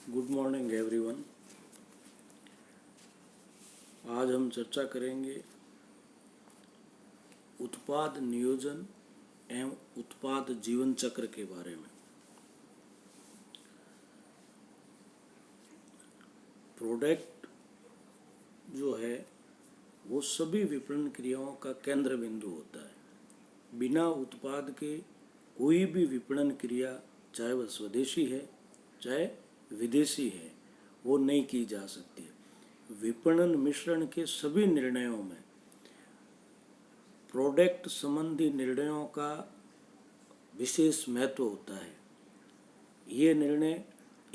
Good morning everyone. आज हम चर्चा करेंगे उत्पाद नियोजन एवं उत्पाद जीवन चक्र के बारे में। प्रोडक्ट जो है वो सभी विपणन क्रियाओं का केंद्र बिंदु होता है। बिना उत्पाद के कोई भी विपणन क्रिया, चाहे वह स्वदेशी है चाहे विदेशी है, वो नहीं की जा सकती। विपणन मिश्रण के सभी निर्णयों में प्रोडक्ट संबंधी निर्णयों का विशेष महत्व होता है। ये निर्णय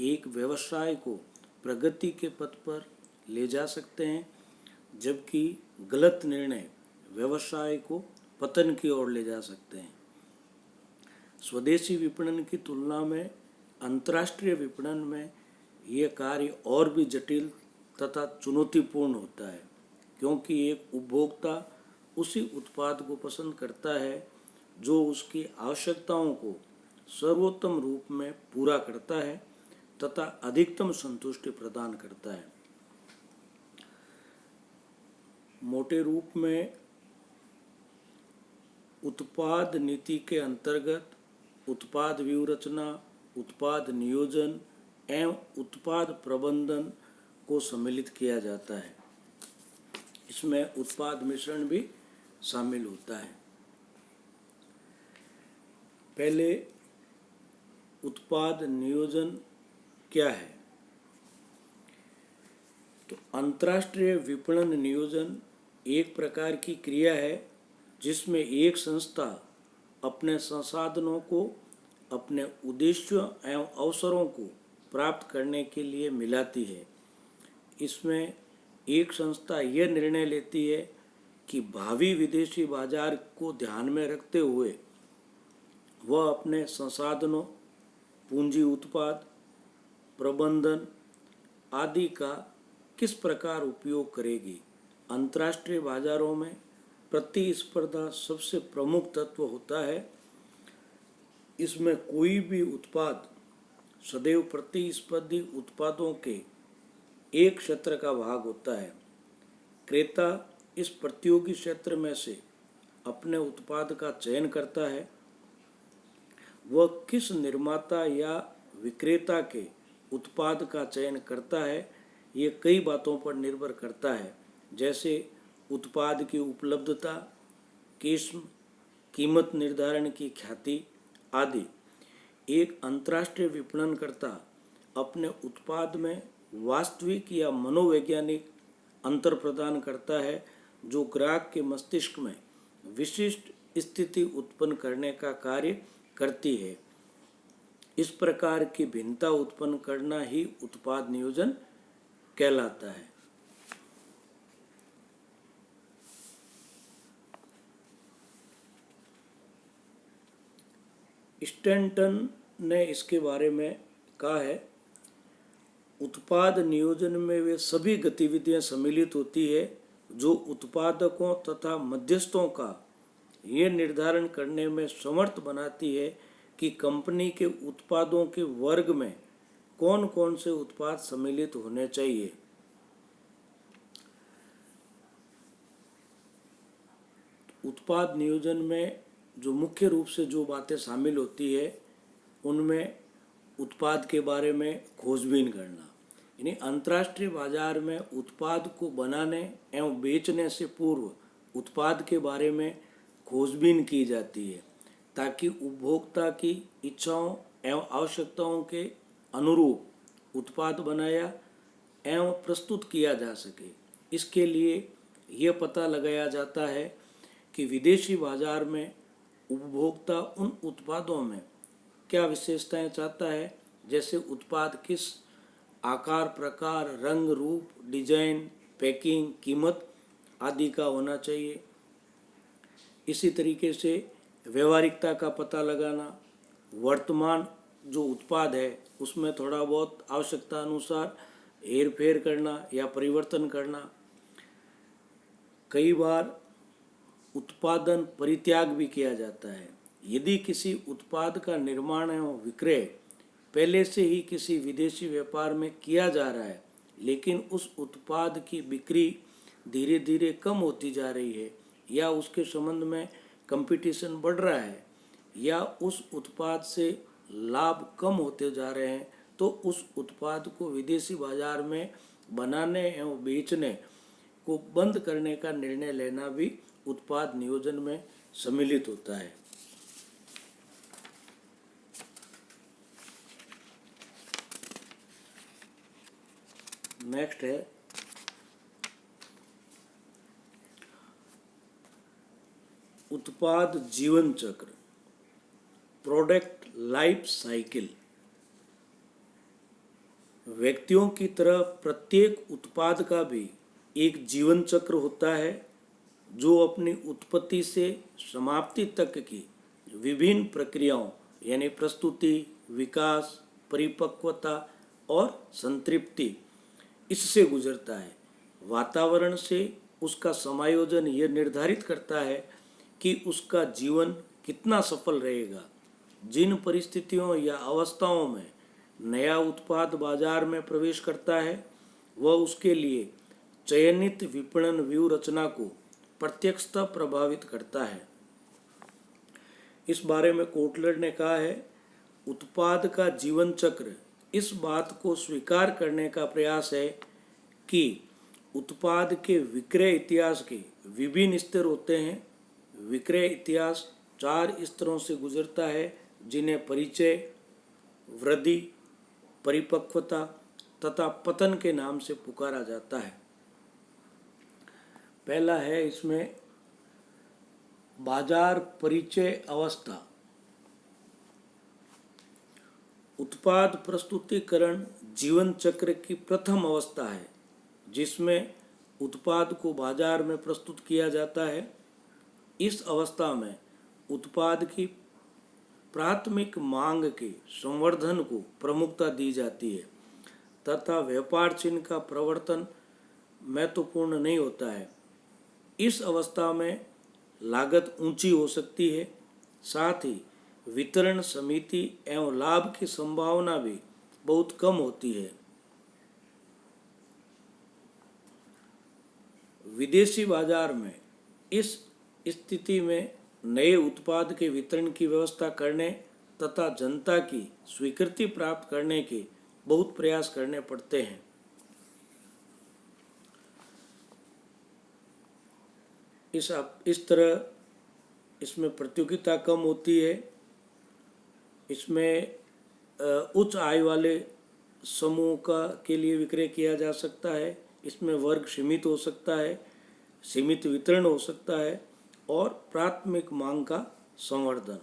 एक व्यवसाय को प्रगति के पथ पर ले जा सकते हैं, जबकि गलत निर्णय व्यवसाय को पतन की ओर ले जा सकते हैं। स्वदेशी विपणन की तुलना में अंतर्राष्ट्रीय विपणन में यह कार्य और भी जटिल तथा चुनौतीपूर्ण होता है, क्योंकि एक उपभोक्ता उसी उत्पाद को पसंद करता है जो उसकी आवश्यकताओं को सर्वोत्तम रूप में पूरा करता है तथा अधिकतम संतुष्टि प्रदान करता है। मोटे रूप में उत्पाद नीति के अंतर्गत उत्पाद व्यूहरचना, उत्पाद नियोजन एवं उत्पाद प्रबंधन को सम्मिलित किया जाता है। इसमें उत्पाद मिश्रण भी शामिल होता है। पहले उत्पाद नियोजन क्या है? तो अंतर्राष्ट्रीय विपणन नियोजन एक प्रकार की क्रिया है जिसमें एक संस्था अपने संसाधनों को अपने उद्देश्यों एवं अवसरों को प्राप्त करने के लिए मिलाती है। इसमें एक संस्था यह निर्णय लेती है कि भावी विदेशी बाजार को ध्यान में रखते हुए वह अपने संसाधनों, पूंजी, उत्पाद प्रबंधन आदि का किस प्रकार उपयोग करेगी। अंतर्राष्ट्रीय बाजारों में प्रतिस्पर्धा सबसे प्रमुख तत्व होता है। इसमें कोई भी उत्पाद सदैव प्रतिस्पर्धी उत्पादों के एक क्षेत्र का भाग होता है। क्रेता इस प्रतियोगी क्षेत्र में से अपने उत्पाद का चयन करता है। वह किस निर्माता या विक्रेता के उत्पाद का चयन करता है, ये कई बातों पर निर्भर करता है, जैसे उत्पाद की उपलब्धता, किस्म, कीमत निर्धारण की ख्याति आदि। एक अंतर्राष्ट्रीय विपणनकर्ता अपने उत्पाद में वास्तविक या मनोवैज्ञानिक अंतर प्रदान करता है, जो ग्राहक के मस्तिष्क में विशिष्ट स्थिति उत्पन्न करने का कार्य करती है। इस प्रकार की भिन्नता उत्पन्न करना ही उत्पाद नियोजन कहलाता है। स्टैंटन ने इसके बारे में कहा है, उत्पाद नियोजन में वे सभी गतिविधियां सम्मिलित होती है जो उत्पादकों तथा मध्यस्थों का ये निर्धारण करने में समर्थ बनाती है कि कंपनी के उत्पादों के वर्ग में कौन कौन से उत्पाद सम्मिलित होने चाहिए। उत्पाद नियोजन में जो मुख्य रूप से जो बातें शामिल होती है, उनमें उत्पाद के बारे में खोजबीन करना, यानी अंतर्राष्ट्रीय बाजार में उत्पाद को बनाने एवं बेचने से पूर्व उत्पाद के बारे में खोजबीन की जाती है, ताकि उपभोक्ता की इच्छाओं एवं आवश्यकताओं के अनुरूप उत्पाद बनाया एवं प्रस्तुत किया जा सके। इसके लिए यह पता लगाया जाता है कि विदेशी बाजार में उपभोक्ता उन उत्पादों में क्या विशेषताएं चाहता है, जैसे उत्पाद किस आकार, प्रकार, रंग, रूप, डिजाइन, पैकिंग, कीमत आदि का होना चाहिए। इसी तरीके से व्यवहारिकता का पता लगाना, वर्तमान जो उत्पाद है उसमें थोड़ा बहुत आवश्यकता अनुसार हेर फेर करना या परिवर्तन करना। कई बार उत्पादन परित्याग भी किया जाता है। यदि किसी उत्पाद का निर्माण एवं विक्रय पहले से ही किसी विदेशी व्यापार में किया जा रहा है, लेकिन उस उत्पाद की बिक्री धीरे धीरे कम होती जा रही है, या उसके संबंध में कंपटीशन बढ़ रहा है, या उस उत्पाद से लाभ कम होते जा रहे हैं, तो उस उत्पाद को विदेशी बाजार में बनाने एवं बेचने को बंद करने का निर्णय लेना भी उत्पाद नियोजन में सम्मिलित होता है। नेक्स्ट है उत्पाद जीवन चक्र, प्रोडक्ट लाइफ साइकिल। व्यक्तियों की तरह प्रत्येक उत्पाद का भी एक जीवन चक्र होता है, जो अपनी उत्पत्ति से समाप्ति तक की विभिन्न प्रक्रियाओं यानी प्रस्तुति, विकास, परिपक्वता और संतृप्ति इससे गुजरता है। वातावरण से उसका समायोजन यह निर्धारित करता है कि उसका जीवन कितना सफल रहेगा। जिन परिस्थितियों या अवस्थाओं में नया उत्पाद बाजार में प्रवेश करता है, वह उसके लिए चयनित विपणन व्यूह रचना को प्रत्यक्षतः प्रभावित करता है। इस बारे में कोटलर ने कहा है, उत्पाद का जीवन चक्र इस बात को स्वीकार करने का प्रयास है कि उत्पाद के विक्रय इतिहास के विभिन्न स्तर होते हैं। विक्रय इतिहास 4 स्तरों से गुजरता है, जिन्हें परिचय, वृद्धि, परिपक्वता तथा पतन के नाम से पुकारा जाता है। पहला है इसमें बाजार परिचय अवस्था। उत्पाद प्रस्तुतिकरण जीवन चक्र की प्रथम अवस्था है, जिसमें उत्पाद को बाजार में प्रस्तुत किया जाता है। इस अवस्था में उत्पाद की प्राथमिक मांग के संवर्धन को प्रमुखता दी जाती है तथा व्यापार चिन्ह का प्रवर्तन महत्वपूर्ण नहीं होता है। इस अवस्था में लागत ऊंची हो सकती है, साथ ही वितरण समिति एवं लाभ की संभावना भी बहुत कम होती है। विदेशी बाजार में इस स्थिति में नए उत्पाद के वितरण की व्यवस्था करने तथा जनता की स्वीकृति प्राप्त करने के बहुत प्रयास करने पड़ते हैं। इस तरह इसमें प्रतियोगिता कम होती है। इसमें उच्च आय वाले समूह के लिए विक्रय किया जा सकता है। इसमें वर्ग सीमित हो सकता है, सीमित वितरण हो सकता है और प्राथमिक मांग का संवर्धन।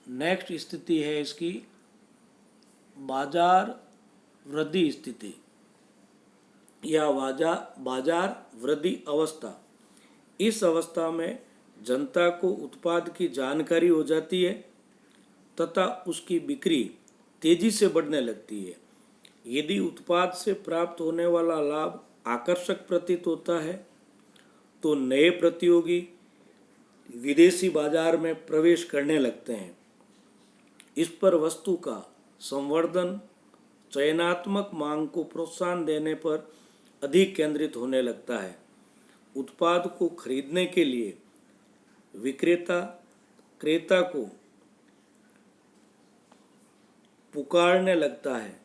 नेक्स्ट स्थिति है इसकी बाजार वृद्धि स्थिति या बाजार वृद्धि अवस्था। इस अवस्था में जनता को उत्पाद की जानकारी हो जाती है तथा उसकी बिक्री तेजी से बढ़ने लगती है। यदि उत्पाद से प्राप्त होने वाला लाभ आकर्षक प्रतीत होता है, तो नए प्रतियोगी विदेशी बाजार में प्रवेश करने लगते हैं। इस पर वस्तु का संवर्धन चयनात्मक मांग को प्रोत्साहन देने पर अधिक केंद्रित होने लगता है। उत्पाद को खरीदने के लिए विक्रेता क्रेता को पुकारने लगता है।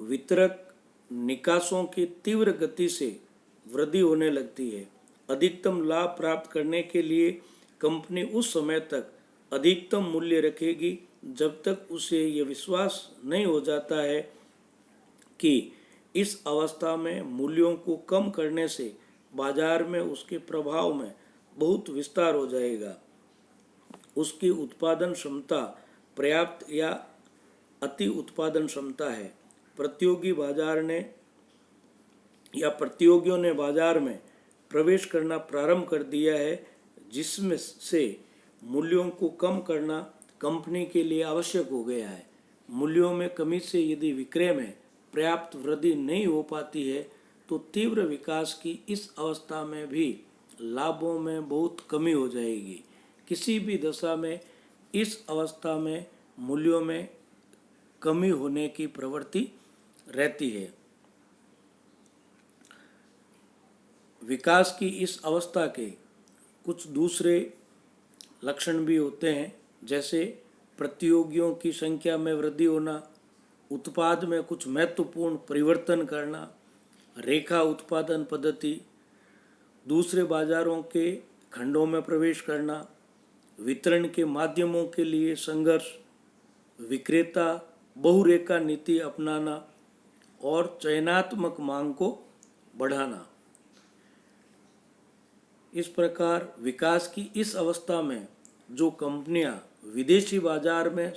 वितरक निकासों की तीव्र गति से वृद्धि होने लगती है। अधिकतम लाभ प्राप्त करने के लिए कंपनी उस समय तक अधिकतम मूल्य रखेगी जब तक उसे यह विश्वास नहीं हो जाता है कि इस अवस्था में मूल्यों को कम करने से बाजार में उसके प्रभाव में बहुत विस्तार हो जाएगा। उसकी उत्पादन क्षमता पर्याप्त या अति उत्पादन क्षमता है। प्रतियोगियों ने बाजार में प्रवेश करना प्रारंभ कर दिया है, जिसमें से मूल्यों को कम करना कंपनी के लिए आवश्यक हो गया है। मूल्यों में कमी से यदि विक्रय में पर्याप्त वृद्धि नहीं हो पाती है, तो तीव्र विकास की इस अवस्था में भी लाभों में बहुत कमी हो जाएगी। किसी भी दशा में इस अवस्था में मूल्यों में कमी होने की प्रवृत्ति रहती है। विकास की इस अवस्था के कुछ दूसरे लक्षण भी होते हैं, जैसे प्रतियोगियों की संख्या में वृद्धि होना, उत्पाद में कुछ महत्वपूर्ण परिवर्तन करना, रेखा उत्पादन पद्धति, दूसरे बाजारों के खंडों में प्रवेश करना, वितरण के माध्यमों के लिए संघर्ष, विक्रेता बहुरेखा नीति अपनाना और चयनात्मक मांग को बढ़ाना। इस प्रकार विकास की इस अवस्था में जो कंपनियां विदेशी बाजार में